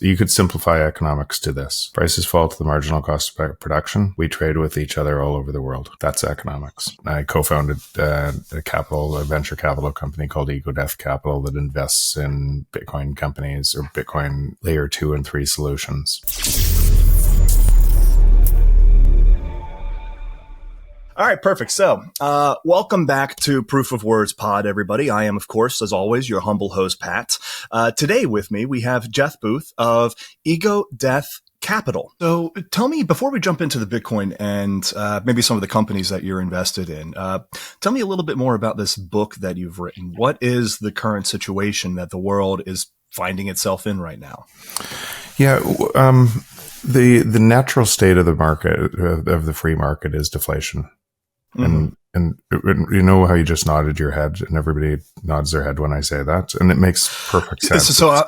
You could simplify economics to this. Prices fall to the marginal cost of production. We trade with each other all over the world. That's economics. I co-founded a venture capital company called Ego Death Capital that invests in Bitcoin companies or Bitcoin layer 2 and 3 solutions. All right, perfect. So, welcome back to Proof of Words Pod, everybody. I am, of course, as always, your humble host, Pat. Today with me, we have Jeff Booth of Ego Death Capital. So tell me, before we jump into the Bitcoin and maybe some of the companies that you're invested in, tell me a little bit more about this book that you've written. What is the current situation that the world is finding itself in right now? Yeah, the natural state of the market, of the free market, is deflation. And you know how you just nodded your head, and everybody nods their head when I say that, and it makes perfect sense. So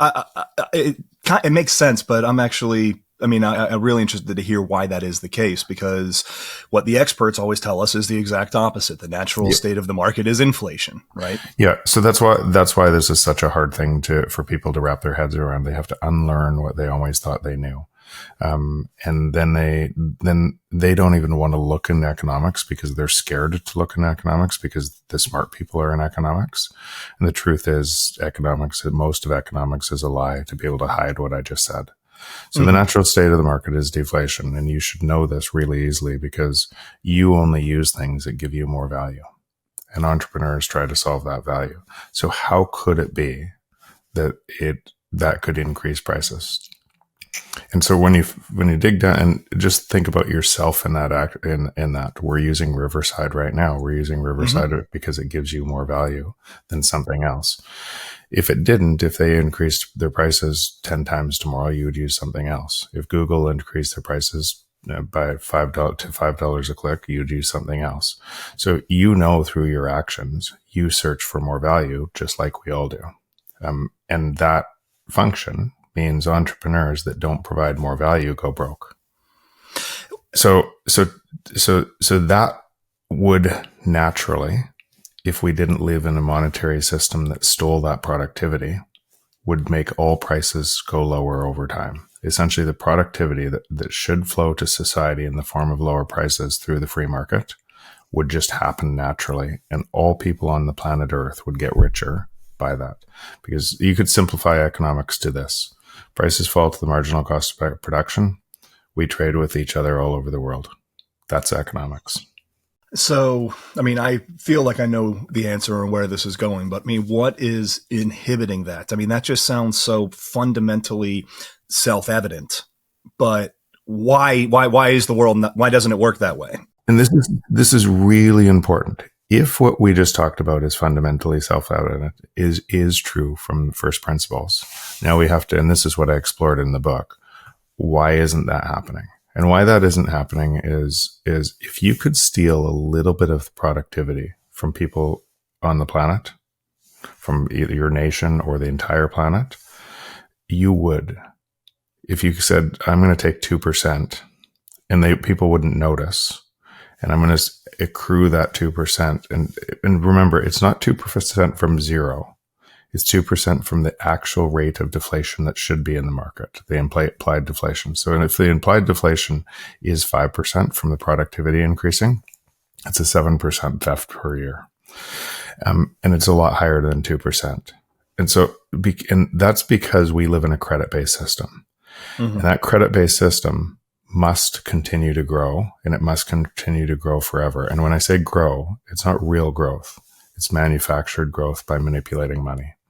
it makes sense, but I'm really interested to hear why that is the case, because what the experts always tell us is the exact opposite. The natural state of the market is inflation, right? Yeah. So that's why this is such a hard thing for people to wrap their heads around. They have to unlearn what they always thought they knew. And then they don't even want to look in economics because they're scared to look in economics because the smart people are in economics. And the truth is most of economics is a lie to be able to hide what I just said. So the natural state of the market is deflation. And you should know this really easily because you only use things that give you more value. And entrepreneurs try to solve that value. So how could it be that could increase prices? And so when you dig down and just think about yourself in that, we're using Riverside right now. We're using Riverside because it gives you more value than something else. If they increased their prices 10 times tomorrow, you would use something else. If Google increased their prices by $5 a click, you'd use something else. So through your actions, you search for more value, just like we all do. And that function means entrepreneurs that don't provide more value go broke. So that would naturally, if we didn't live in a monetary system that stole that productivity, would make all prices go lower over time. Essentially, the productivity that should flow to society in the form of lower prices through the free market would just happen naturally, and all people on the planet Earth would get richer by that. Because you could simplify economics to this. Prices fall to the marginal cost of production. We trade with each other all over the world. That's economics. So, I feel like I know the answer and where this is going, but what is inhibiting that? That just sounds so fundamentally self-evident, but why is the world why doesn't it work that way? And this is really important. If what we just talked about is fundamentally self-evident, is true from first principles, now we have to, and this is what I explored in the book, why isn't that happening? And why that isn't happening is if you could steal a little bit of productivity from people on the planet, from either your nation or the entire planet, you would. If you said, I'm going to take 2%, and people wouldn't notice, and I'm going to accrue that 2%. And remember, it's not 2% from zero. It's 2% from the actual rate of deflation that should be in the market, the implied deflation. So if the implied deflation is 5% from the productivity increasing, it's a 7% theft per year. And it's a lot higher than 2%. And that's because we live in a credit-based system. And that credit-based system must continue to grow, and it must continue to grow forever. And when I say grow, it's not real growth. It's manufactured growth by manipulating money.